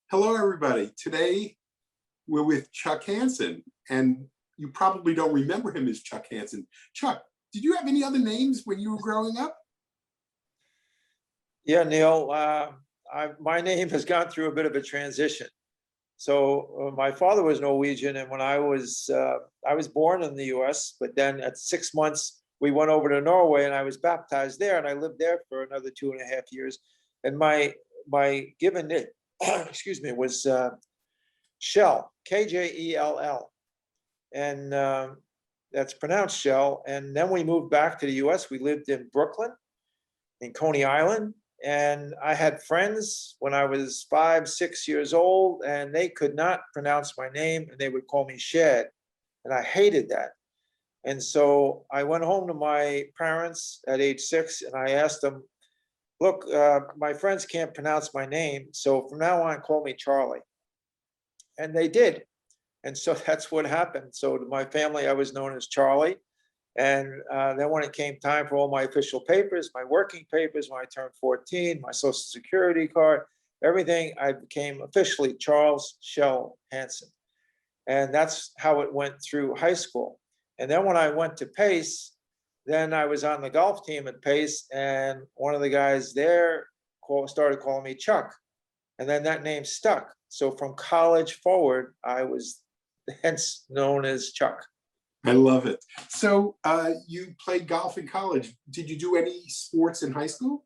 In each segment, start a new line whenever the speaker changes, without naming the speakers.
Hello, everybody. Today we're with Chuck Hansen, and you probably don't remember him as Chuck Hansen. Chuck, did you have any other names when you were growing up?
Yeah, Neil, my name has gone through a bit of a transition. So my father was Norwegian, and when I was born in the U.S., but then at 6 months we went over to Norway, and I was baptized there, and I lived there for another 2.5 years. And my given name, excuse me, was Shell, Kjell, and that's pronounced Shell. And then we moved back to the U.S. We lived in Brooklyn, in Coney Island. And I had friends when I was 5, 6 years old, and they could not pronounce my name, and they would call me Shad. And I hated that. And so I went home to my parents at age 6, and I asked them, look, my friends can't pronounce my name, so from now on, call me Charlie. And they did. And so that's what happened. So to my family, I was known as Charlie. And then when it came time for all my official papers, my working papers, when I turned 14, my social security card, everything, I became officially Charles Shell Hansen. And that's how it went through high school. And then when I went to Pace, then I was on the golf team at Pace, and one of the guys there started calling me Chuck. And then that name stuck. So from college forward, I was hence known as Chuck.
I love it. So you played golf in college. Did you do any sports in high school?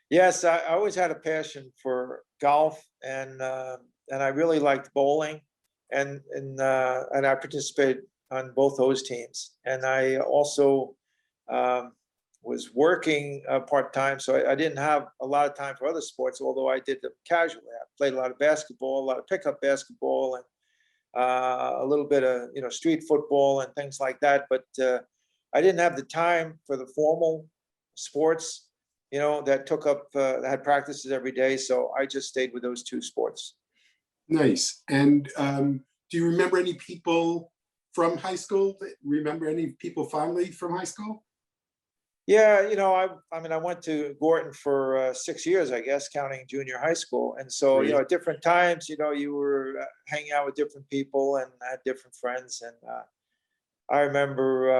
Yes, I always had a passion for golf, and I really liked bowling, and I participated on both those teams. And I also was working part-time, so I didn't have a lot of time for other sports, although I did them casually. I played a lot of basketball, a lot of pickup basketball, and a little bit of street football and things like that. But I didn't have the time for the formal sports, that took up that had practices every day. So I just stayed with those two sports.
Nice. And do you remember any people from high school? Remember any people fondly from high school?
Yeah, I mean, I went to Gorton for 6 years, I guess, counting junior high school. And so,
Great.
at different times, you were hanging out with different people and had different friends. And I remember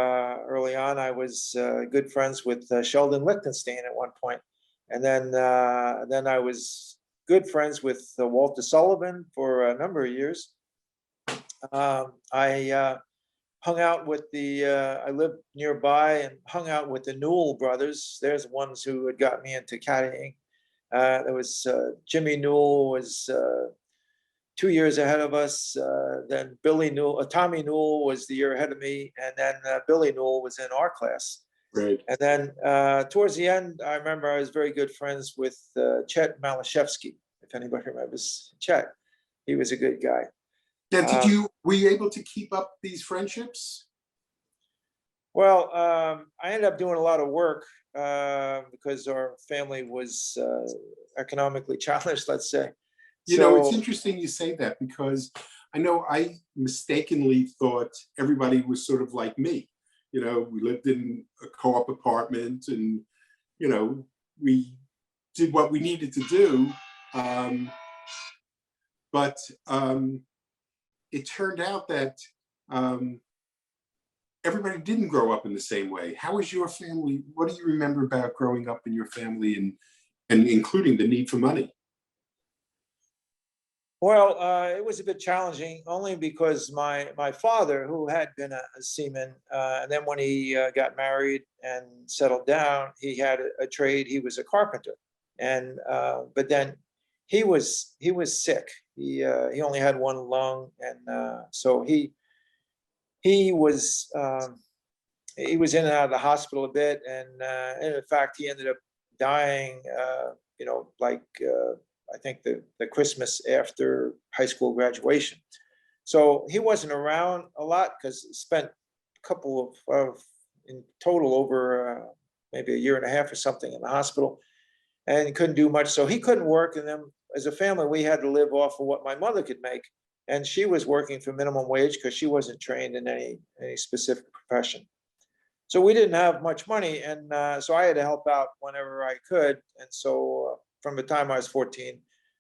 early on, I was good friends with Sheldon Lichtenstein at one point. And then I was good friends with Walter Sullivan for a number of years. I hung out with I lived nearby and hung out with the Newell brothers. There's ones who had got me into caddying. There was Jimmy Newell was 2 years ahead of us. Then Tommy Newell was the year ahead of me. And then Billy Newell was in our class.
Right.
And then towards the end, I remember I was very good friends with Chet Malashevsky, if anybody remembers Chet. He was a good guy.
Yeah, were you able to keep up these friendships?
Well, I ended up doing a lot of work because our family was economically challenged, let's say.
It's interesting you say that, because I know I mistakenly thought everybody was sort of like me. We lived in a co-op apartment, and, we did what we needed to do. But it turned out that everybody didn't grow up in the same way. How was your family? What do you remember about growing up in your family, and including the need for money?
Well, it was a bit challenging, only because my father, who had been a seaman, and then when he got married and settled down, he had a trade. He was a carpenter, and but then he was sick. He only had one lung, and so he was in and out of the hospital a bit, and in fact he ended up dying. I think the Christmas after high school graduation. So he wasn't around a lot because he spent a couple of in total over maybe a year and a half or something in the hospital, and he couldn't do much. So he couldn't work, and then as a family, we had to live off of what my mother could make. And she was working for minimum wage because she wasn't trained in any specific profession. So we didn't have much money, and so I had to help out whenever I could. And so from the time I was 14,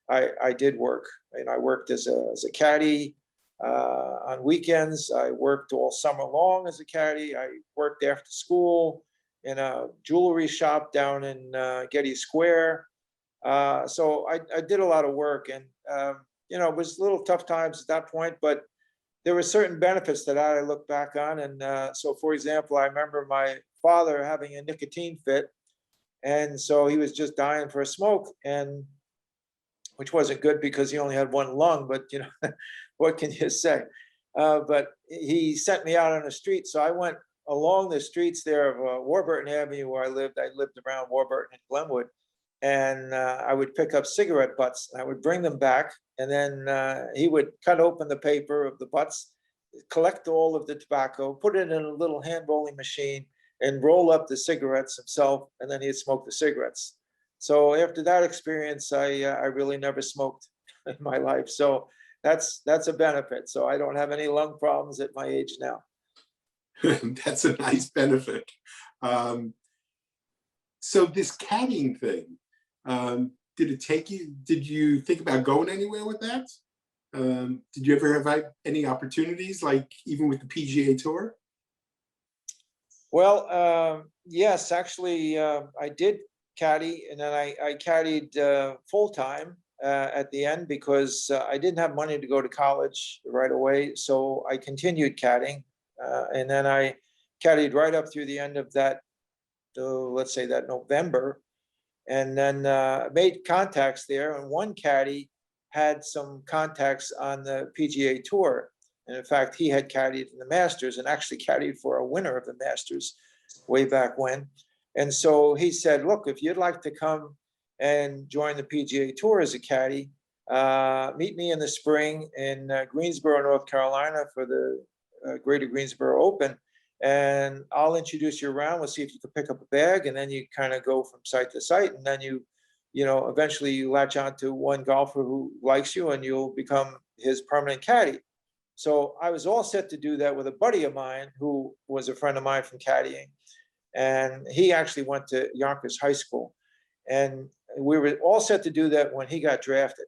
I did work. And I worked as a caddy on weekends. I worked all summer long as a caddy. I worked after school in a jewelry shop down in Getty Square. So I did a lot of work, and it was a little tough times at that point, but there were certain benefits that I look back on. And so, for example, I remember my father having a nicotine fit, and so he was just dying for a smoke, and which wasn't good because he only had one lung, but what can you say? But he sent me out on the street. So I went along the streets there of Warburton Avenue where I lived. I lived around Warburton and Glenwood. And I would pick up cigarette butts and I would bring them back. And then he would cut open the paper of the butts, collect all of the tobacco, put it in a little hand rolling machine, and roll up the cigarettes himself. And then he'd smoke the cigarettes. So after that experience, I really never smoked in my life. So that's a benefit. So I don't have any lung problems at my age now.
That's a nice benefit. So this caddying thing, did you think about going anywhere with that? Did you ever have any opportunities, like even with the PGA Tour?
Well, yes, actually, I did caddy, and then I caddied full time at the end because I didn't have money to go to college right away. So I continued caddying, and then I caddied right up through the end of that, let's say that November, and then made contacts there. And one caddy had some contacts on the PGA Tour. And in fact, he had caddied in the Masters and actually caddied for a winner of the Masters way back when. And so he said, look, if you'd like to come and join the PGA Tour as a caddy, meet me in the spring in Greensboro, North Carolina for the Greater Greensboro Open. And I'll introduce you around. We'll see if you can pick up a bag. And then you kind of go from site to site. And then eventually you latch on to one golfer who likes you and you'll become his permanent caddy. So I was all set to do that with a buddy of mine who was a friend of mine from caddying. And he actually went to Yonkers High School. And we were all set to do that when he got drafted.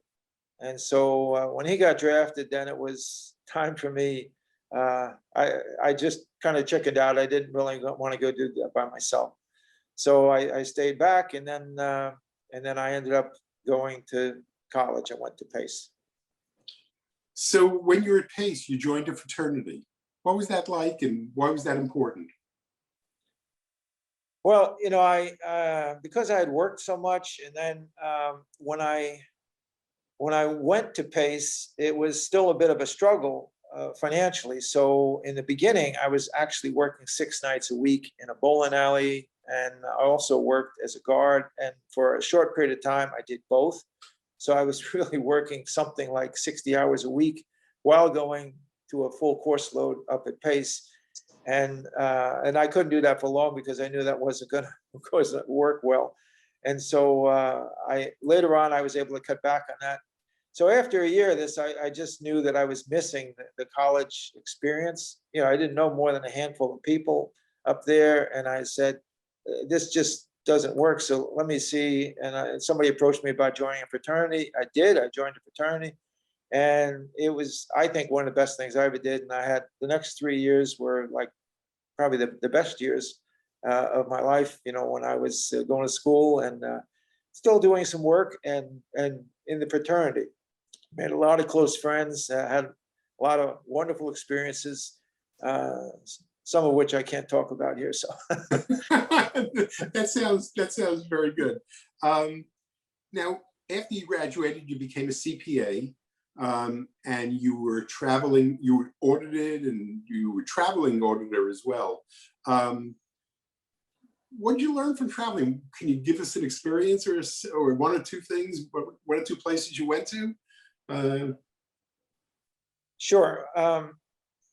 And so when he got drafted, then it was time for me. I just kind of chickened out. I didn't really want to go do that by myself. So I stayed back, and then I ended up going to college. I went to Pace.
So when you were at Pace, you joined a fraternity. What was that like, and why was that important?
Well, I because I had worked so much, and then when I went to Pace, it was still a bit of a struggle financially. So in the beginning, I was actually working 6 nights a week in a bowling alley, and I also worked as a guard. And for a short period of time, I did both. So I was really working something like 60 hours a week while going to a full course load up at Pace. And I couldn't do that for long because I knew that wasn't going to work well. And so later on, I was able to cut back on that. So after a year of this, I just knew that I was missing the college experience. I didn't know more than a handful of people up there. And I said, this just doesn't work. So let me see. And somebody approached me about joining a fraternity. I did. I joined a fraternity. And it was, I think, one of the best things I ever did. And I had the next 3 years were like probably the best years of my life, when I was going to school and still doing some work and in the fraternity. Made a lot of close friends, had a lot of wonderful experiences, some of which I can't talk about here. So
that sounds very good. Now, after you graduated, you became a CPA, and you were traveling. You were audited, and you were traveling auditor as well. What did you learn from traveling? Can you give us an experience or one or two things, one or two places you went to?
Sure.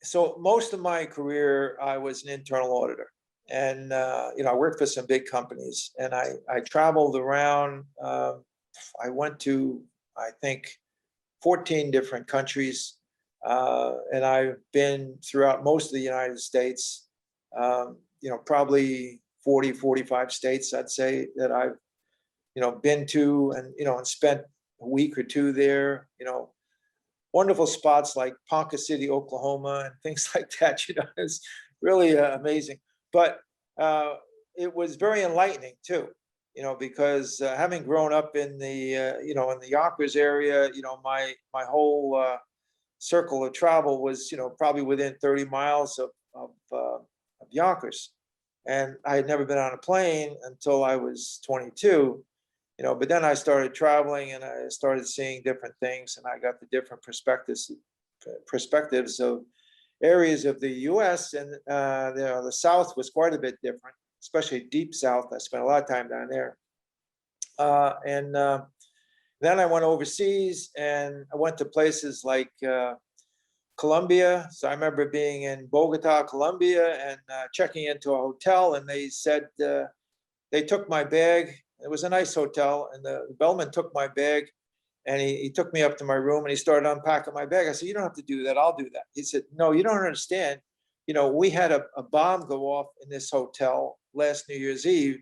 So most of my career, I was an internal auditor, and I worked for some big companies, and I traveled around. I went to, I think, 14 different countries, and I've been throughout most of the United States. Probably 40, 45 states, I'd say, that I've been to and spent a week or two there, wonderful spots like Ponca City, Oklahoma, and things like that. It's really amazing. But it was very enlightening too, because having grown up in the in the Yonkers area, my whole circle of travel was probably within 30 miles of Yonkers, and I had never been on a plane until I was 22. But then I started traveling and I started seeing different things, and I got the different perspectives of areas of the U.S. And the South was quite a bit different, especially deep South. I spent a lot of time down there, and then I went overseas, and I went to places like Colombia. So I remember being in Bogota, Colombia, and checking into a hotel, and they said they took my bag. It was a nice hotel, and the bellman took my bag, and he took me up to my room, and he started unpacking my bag. I said, "You don't have to do that. I'll do that." He said, "No, you don't understand. We had a bomb go off in this hotel last New Year's Eve,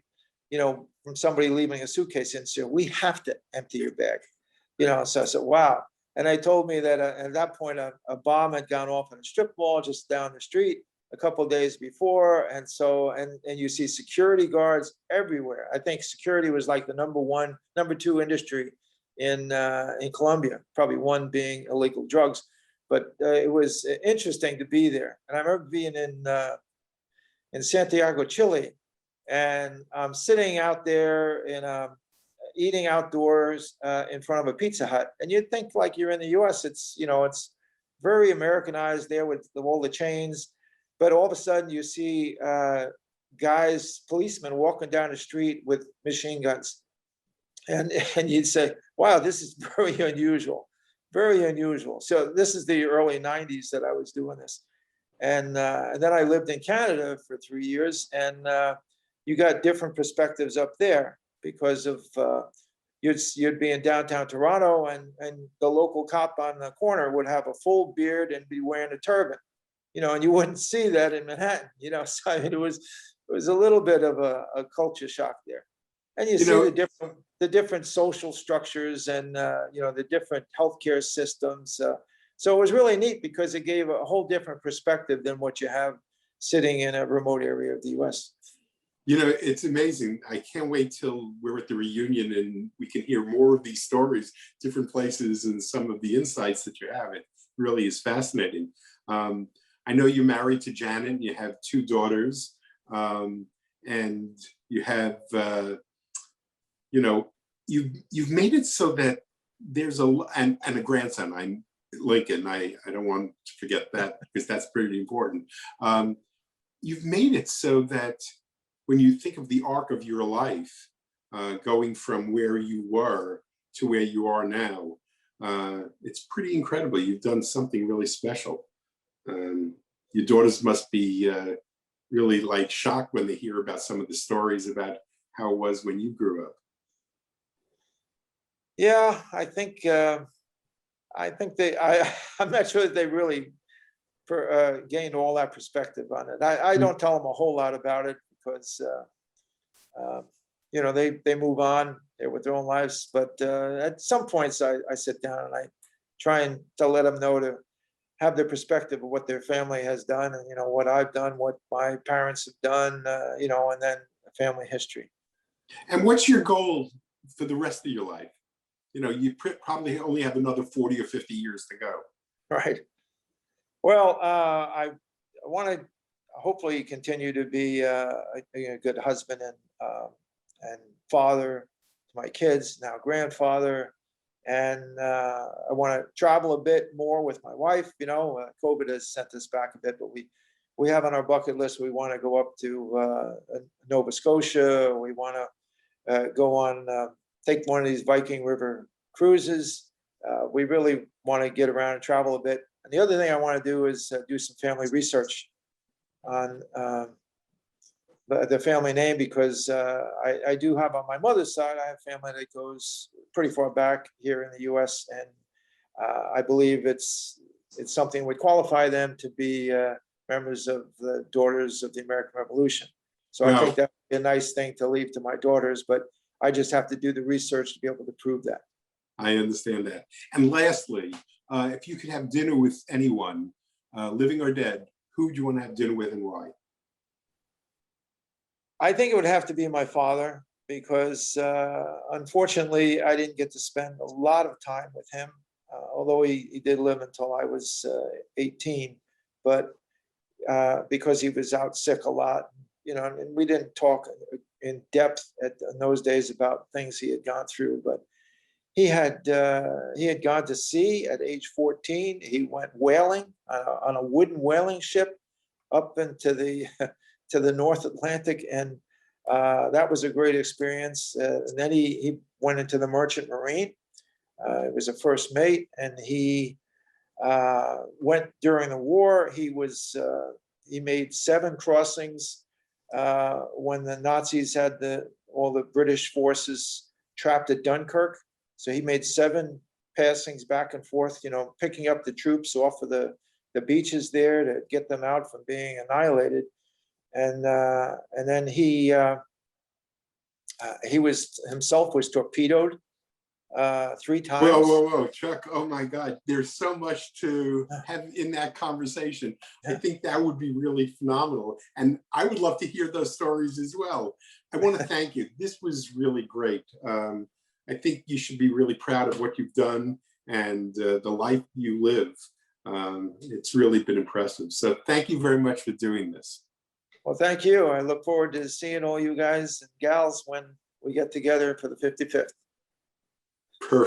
from somebody leaving a suitcase in. So we have to empty your bag." So I said, "Wow." And they told me that at that point, a bomb had gone off in a strip mall just down the street a couple of days before. And so, and you see security guards everywhere. I think security was like the number two industry in Colombia, probably one being illegal drugs. But it was interesting to be there. And I remember being in Santiago, Chile, and I'm sitting out there eating outdoors in front of a Pizza Hut, and you'd think like you're in the U.S. It's it's very Americanized there with all the chains. But all of a sudden, you see policemen walking down the street with machine guns, and you'd say, "Wow, this is very unusual, very unusual." So this is the early '90s that I was doing this, and then I lived in Canada for 3 years, and you got different perspectives up there because of you'd be in downtown Toronto, and the local cop on the corner would have a full beard and be wearing a turban. And you wouldn't see that in Manhattan, so I mean, it was a little bit of a culture shock there. And you see the different social structures and, the different healthcare systems. So it was really neat because it gave a whole different perspective than what you have sitting in a remote area of the US.
It's amazing. I can't wait till we're at the reunion and we can hear more of these stories, different places, and some of the insights that you have. It really is fascinating. I know you're married to Janet, and you have 2 daughters, and you have, you've made it so that there's and a grandson. I'm Lincoln. I don't want to forget that because that's pretty important. You've made it so that when you think of the arc of your life, going from where you were to where you are now, it's pretty incredible. You've done something really special. Your daughters must be really like shocked when they hear about some of the stories about how it was when you grew up.
Yeah, I think I'm not sure that they really gained all that perspective on it. I don't tell them a whole lot about it because they move on with their own lives. But at some points, I sit down and I try and to let them know to have their perspective of what their family has done, and what I've done, what my parents have done, and then family history.
And what's your goal for the rest of your life? You probably only have another 40 or 50 years to go.
Right. Well, I want to hopefully continue to be a good husband and father to my kids, now grandfather. And I want to travel a bit more with my wife. COVID has sent us back a bit, but we have on our bucket list, we want to go up to Nova Scotia. We want to go on, take one of these Viking River cruises. We really want to get around and travel a bit. And the other thing I want to do is do some family research on the family name, because I do have on my mother's side, I have family that goes pretty far back here in the US, and I believe it's something would qualify them to be members of the Daughters of the American Revolution. So I think that would be a nice thing to leave to my daughters, but I just have to do the research to be able to prove that.
I understand that. And lastly, if you could have dinner with anyone, living or dead, who would you want to have dinner with and why?
I think it would have to be my father because unfortunately I didn't get to spend a lot of time with him, although he did live until I was 18. But because he was out sick a lot, and we didn't talk in depth in those days about things he had gone through. But he had gone to sea at age 14. He went whaling on a wooden whaling ship up into the to the North Atlantic, and that was a great experience. And then he went into the Merchant Marine. He was a first mate, and he went during the war. He made 7 crossings when the Nazis had all the British forces trapped at Dunkirk. So he made 7 passings back and forth, picking up the troops off of the beaches there to get them out from being annihilated. And then he was himself was torpedoed 3 times.
Whoa, Chuck! Oh my God, there's so much to have in that conversation. I think that would be really phenomenal, and I would love to hear those stories as well. I want to thank you. This was really great. I think you should be really proud of what you've done and the life you live. It's really been impressive. So thank you very much for doing this.
Well, thank you. I look forward to seeing all you guys and gals when we get together for the 55th.